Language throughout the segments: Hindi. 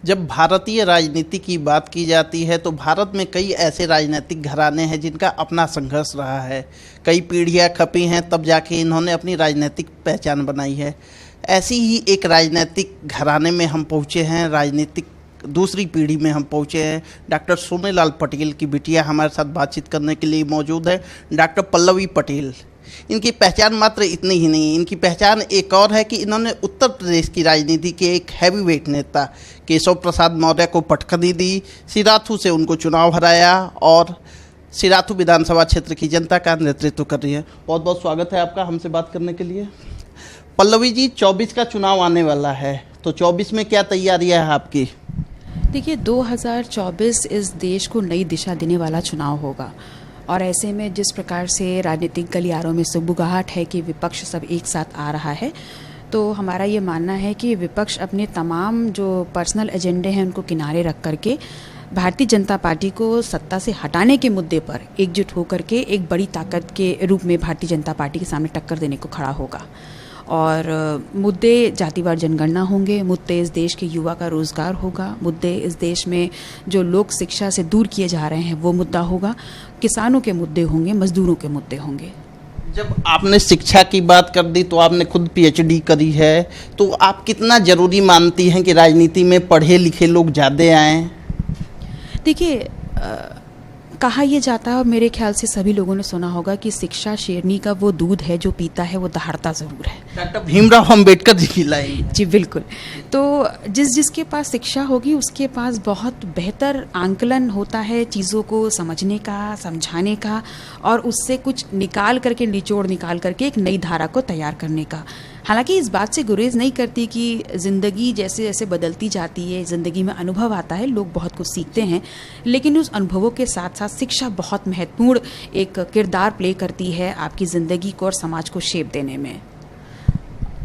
जब भारतीय राजनीति की बात की जाती है तो भारत में कई ऐसे राजनीतिक घराने हैं जिनका अपना संघर्ष रहा है। कई पीढ़ियां खपी हैं तब जाके इन्होंने अपनी राजनीतिक पहचान बनाई है। ऐसी ही एक राजनीतिक घराने में हम पहुँचे हैं, राजनीतिक दूसरी पीढ़ी में हम पहुँचे हैं। डॉक्टर सोनेलाल पटेल की बिटिया हमारे साथ बातचीत करने के लिए मौजूद है, डॉक्टर पल्लवी पटेल। इनकी पहचान मात्र इतनी ही नहीं, इनकी पहचान एक और है कि इन्होंने उत्तर प्रदेश की राजनीति के एक हैवीवेट नेता केशव प्रसाद मौर्य को पटखनी दी, सिराथू से उनको चुनाव हराया और सिराथू विधानसभा क्षेत्र की जनता का नेतृत्व कर रही है। बहुत बहुत स्वागत है आपका हमसे बात करने के लिए। पल्लवी जी, 24 का चुनाव आने वाला है, तो 24 में क्या तैयारियां है आपकी? देखिए, 2024 इस देश को नई दिशा देने वाला चुनाव होगा और ऐसे में जिस प्रकार से राजनीतिक गलियारों में सुगबुगाहट है कि विपक्ष सब एक साथ आ रहा है, तो हमारा ये मानना है कि विपक्ष अपने तमाम जो पर्सनल एजेंडे हैं उनको किनारे रख करके भारतीय जनता पार्टी को सत्ता से हटाने के मुद्दे पर एकजुट होकर के एक बड़ी ताकत के रूप में भारतीय जनता पार्टी के सामने टक्कर देने को खड़ा होगा। और मुद्दे जातिवार जनगणना होंगे, मुद्दे इस देश के युवा का रोज़गार होगा, मुद्दे इस देश में जो लोग शिक्षा से दूर किए जा रहे हैं वो मुद्दा होगा, किसानों के मुद्दे होंगे, मजदूरों के मुद्दे होंगे। जब आपने शिक्षा की बात कर दी तो आपने खुद पीएचडी करी है, तो आप कितना ज़रूरी मानती हैं कि राजनीति में पढ़े लिखे लोग ज़्यादा आएँ? देखिए, कहा यह जाता है और मेरे ख्याल से सभी लोगों ने सुना होगा कि शिक्षा शेरनी का वो दूध है जो पीता है वो दहाड़ता ज़रूर है। डॉक्टर भीमराव अंबेडकर जी की लाइन। जी बिल्कुल। तो जिसके पास शिक्षा होगी उसके पास बहुत बेहतर आंकलन होता है चीज़ों को समझने का, समझाने का और उससे कुछ निकाल करके, निचोड़ निकाल करके एक नई धारा को तैयार करने का। हालांकि इस बात से गुरेज नहीं करती कि ज़िंदगी जैसे जैसे बदलती जाती है, ज़िंदगी में अनुभव आता है, लोग बहुत कुछ सीखते हैं, लेकिन उस अनुभवों के साथ साथ शिक्षा बहुत महत्वपूर्ण एक किरदार प्ले करती है आपकी ज़िंदगी को और समाज को शेप देने में।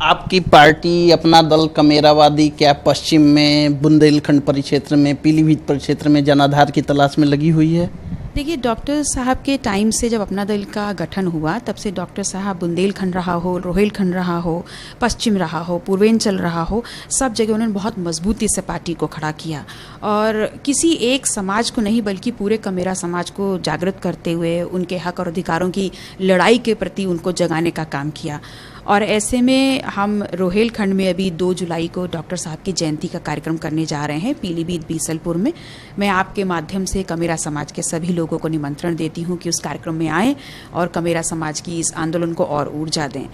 आपकी पार्टी, अपना दल कमेरावादी क्या पश्चिम में, बुंदेलखंड परिक्षेत्र में, पीलीभीत परिक्षेत्र में जनाधार की तलाश में लगी हुई है? देखिए, डॉक्टर साहब के टाइम से जब अपना दल का गठन हुआ तब से डॉक्टर साहब बुंदेलखंड रहा हो, रोहिलखंड रहा हो, पश्चिम रहा हो, पूर्वांचल रहा हो, सब जगह उन्होंने बहुत मजबूती से पार्टी को खड़ा किया और किसी एक समाज को नहीं बल्कि पूरे कमेरा समाज को जागृत करते हुए उनके हक और अधिकारों की लड़ाई के प्रति उनको जगाने का काम किया। और ऐसे में हम रोहिलखंड में अभी 2 जुलाई को डॉक्टर साहब की जयंती का कार्यक्रम करने जा रहे हैं पीलीभीत बीसलपुर में। मैं आपके माध्यम से कमेरा समाज के सभी लोगों को निमंत्रण देती हूं कि उस कार्यक्रम में आएँ और कमेरा समाज की इस आंदोलन को और ऊर्जा दें।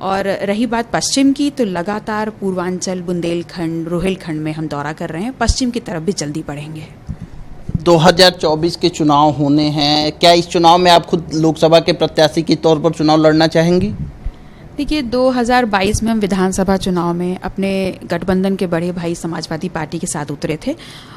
और रही बात पश्चिम की, तो लगातार पूर्वांचल, बुंदेलखंड, रोहिलखंड में हम दौरा कर रहे हैं, पश्चिम की तरफ भी जल्दी बढ़ेंगे। 2024 के चुनाव होने हैं, क्या इस चुनाव में आप खुद लोकसभा के प्रत्याशी के तौर पर चुनाव लड़ना चाहेंगी? देखिए, 2022 में हम विधानसभा चुनाव में अपने गठबंधन के बड़े भाई समाजवादी पार्टी के साथ उतरे थे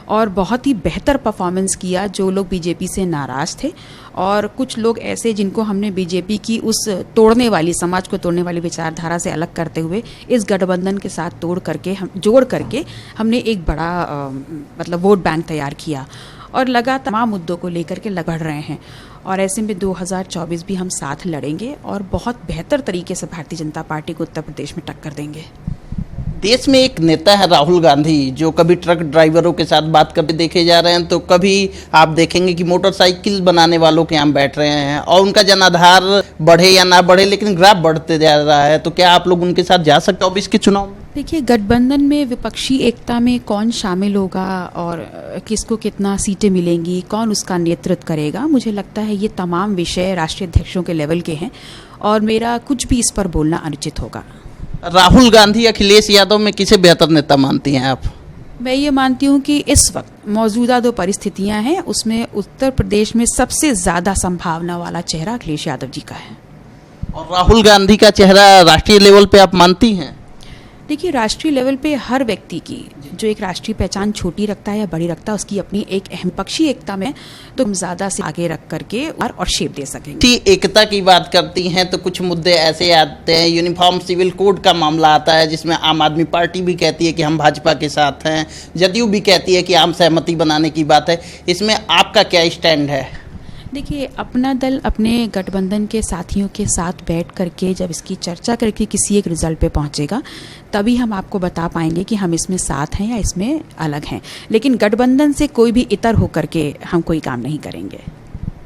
और बहुत ही बेहतर परफॉर्मेंस किया। जो लोग बीजेपी से नाराज़ थे और कुछ लोग ऐसे जिनको हमने बीजेपी की उस तोड़ने वाली, समाज को तोड़ने वाली विचारधारा से अलग करते हुए इस गठबंधन के साथ जोड़ करके हमने एक बड़ा वोट बैंक तैयार किया और लगातार तमाम मुद्दों को लेकर के लड़ रहे हैं। और ऐसे में 2024 भी हम साथ लड़ेंगे और बहुत बेहतर तरीके से भारतीय जनता पार्टी को उत्तर प्रदेश में टक्कर देंगे। देश में एक नेता है राहुल गांधी, जो कभी ट्रक ड्राइवरों के साथ बात करते देखे जा रहे हैं, तो कभी आप देखेंगे कि मोटरसाइकिल बनाने वालों के यहाँ बैठ रहे हैं और उनका जनाधार बढ़े या ना बढ़े लेकिन ग्राफ बढ़ते जा रहा है। तो क्या आप लोग उनके साथ जा सकते हो 24 के चुनाव में? देखिए, गठबंधन में विपक्षी एकता में कौन शामिल होगा और किसको कितना सीटें मिलेंगी, कौन उसका नेतृत्व करेगा, मुझे लगता है ये तमाम विषय राष्ट्रीय अध्यक्षों के लेवल के हैं और मेरा कुछ भी इस पर बोलना अनुचित होगा। राहुल गांधी, अखिलेश यादव में किसे बेहतर नेता मानती हैं आप? मैं ये मानती हूँ कि इस वक्त मौजूदा 2 परिस्थितियाँ हैं, उसमें उत्तर प्रदेश में सबसे ज़्यादा संभावना वाला चेहरा अखिलेश यादव जी का है। और राहुल गांधी का चेहरा राष्ट्रीय लेवल पे आप मानती हैं? देखिए, राष्ट्रीय लेवल पे हर व्यक्ति की जो एक राष्ट्रीय पहचान छोटी रखता है या बड़ी रखता है, उसकी अपनी एक अहम पक्षी एकता में तो हम ज़्यादा से आगे रख करके और शेप दे सकेंगे। एकता की बात करती हैं तो कुछ मुद्दे ऐसे आते हैं, यूनिफॉर्म सिविल कोड का मामला आता है जिसमें आम आदमी पार्टी भी कहती है कि हम भाजपा के साथ हैं, जदयू भी कहती है कि आम सहमति बनाने की बात है। इसमें आपका क्या स्टैंड है? देखिए, अपना दल अपने गठबंधन के साथियों के साथ बैठ करके जब इसकी चर्चा करके किसी एक रिजल्ट पे पहुंचेगा, तभी हम आपको बता पाएंगे कि हम इसमें साथ हैं या इसमें अलग हैं। लेकिन गठबंधन से कोई भी इतर होकर के हम कोई काम नहीं करेंगे।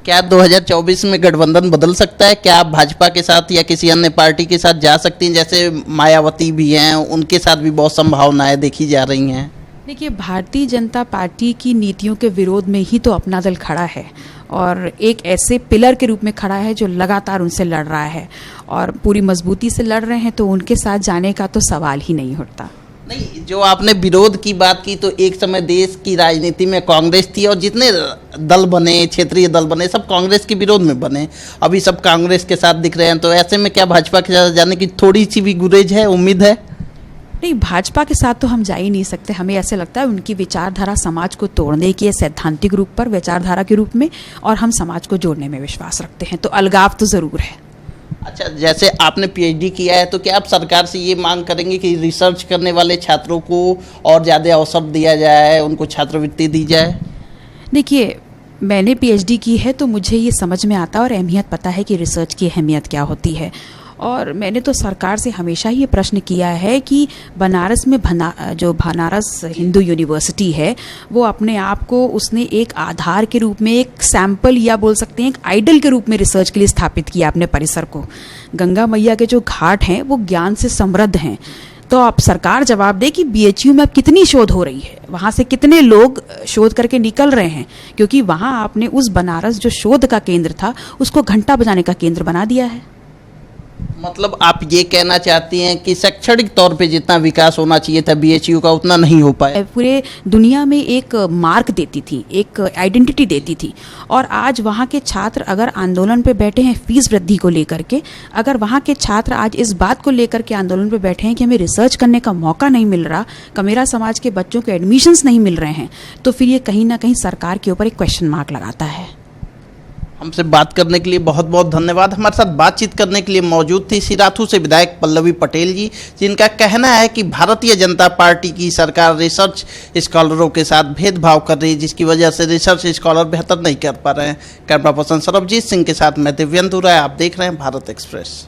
क्या 2024 में गठबंधन बदल सकता है? क्या आप भाजपा के साथ या किसी अन्य पार्टी के साथ जा सकती हैं? जैसे मायावती भी हैं, उनके साथ भी बहुत संभावनाएं देखी जा रही हैं। देखिए, भारतीय जनता पार्टी की नीतियों के विरोध में ही तो अपना दल खड़ा है और एक ऐसे पिलर के रूप में खड़ा है जो लगातार उनसे लड़ रहा है और पूरी मजबूती से लड़ रहे हैं, तो उनके साथ जाने का तो सवाल ही नहीं उठता। नहीं, जो आपने विरोध की बात की, तो एक समय देश की राजनीति में कांग्रेस थी और जितने दल बने, क्षेत्रीय दल बने, सब कांग्रेस के विरोध में बने। अभी सब कांग्रेस के साथ दिख रहे हैं, तो ऐसे में क्या भाजपा के साथ जाने की थोड़ी सी भी गुरेज है, उम्मीद है? नहीं, भाजपा के साथ तो हम जा ही नहीं सकते। हमें ऐसे लगता है उनकी विचारधारा समाज को तोड़ने की है, सैद्धांतिक रूप पर विचारधारा के रूप में, और हम समाज को जोड़ने में विश्वास रखते हैं, तो अलगाव तो ज़रूर है। अच्छा, जैसे आपने पीएचडी किया है, तो क्या आप सरकार से ये मांग करेंगे कि रिसर्च करने वाले छात्रों को और ज़्यादा अवसर दिया जाए, उनको छात्रवृत्ति दी जाए? देखिए, मैंने पीएचडी की है तो मुझे ये समझ में आता है और अहमियत पता है कि रिसर्च की अहमियत क्या होती है। और मैंने तो सरकार से हमेशा ही ये प्रश्न किया है कि बनारस में जो बनारस हिंदू यूनिवर्सिटी है, वो अपने आप को उसने एक आधार के रूप में, एक सैंपल या बोल सकते हैं एक आइडल के रूप में रिसर्च के लिए स्थापित किया अपने परिसर को। गंगा मैया के जो घाट हैं वो ज्ञान से समृद्ध हैं। तो अब सरकार जवाब दे कि बीएचयू में अब कितनी शोध हो रही है, वहाँ से कितने लोग शोध करके निकल रहे हैं, क्योंकि वहाँ आपने उस बनारस जो शोध का केंद्र था उसको घंटा बजाने का केंद्र बना दिया है। मतलब आप ये कहना चाहती हैं कि शैक्षणिक तौर पे जितना विकास होना चाहिए था बीएचयू का, उतना नहीं हो पाया। पूरे दुनिया में एक मार्क देती थी, एक आइडेंटिटी देती थी, और आज वहाँ के छात्र अगर आंदोलन पे बैठे हैं फीस वृद्धि को लेकर के, अगर वहाँ के छात्र आज इस बात को लेकर के आंदोलन पे बैठे हैं कि हमें रिसर्च करने का मौका नहीं मिल रहा, कमेरा समाज के बच्चों को एडमिशन्स नहीं मिल रहे हैं, तो फिर ये कहीं ना कहीं सरकार के ऊपर एक क्वेश्चन मार्क लगाता है। हमसे बात करने के लिए बहुत बहुत धन्यवाद। हमारे साथ बातचीत करने के लिए मौजूद थी सिराथू से विधायक पल्लवी पटेल जी, जिनका कहना है कि भारतीय जनता पार्टी की सरकार रिसर्च स्कॉलरों के साथ भेदभाव कर रही है, जिसकी वजह से रिसर्च स्कॉलर बेहतर नहीं कर पा रहे हैं। कैमरा पर्सन सरबजीत सिंह के साथ मैं दिव्यंतु राय, आप देख रहे हैं भारत एक्सप्रेस।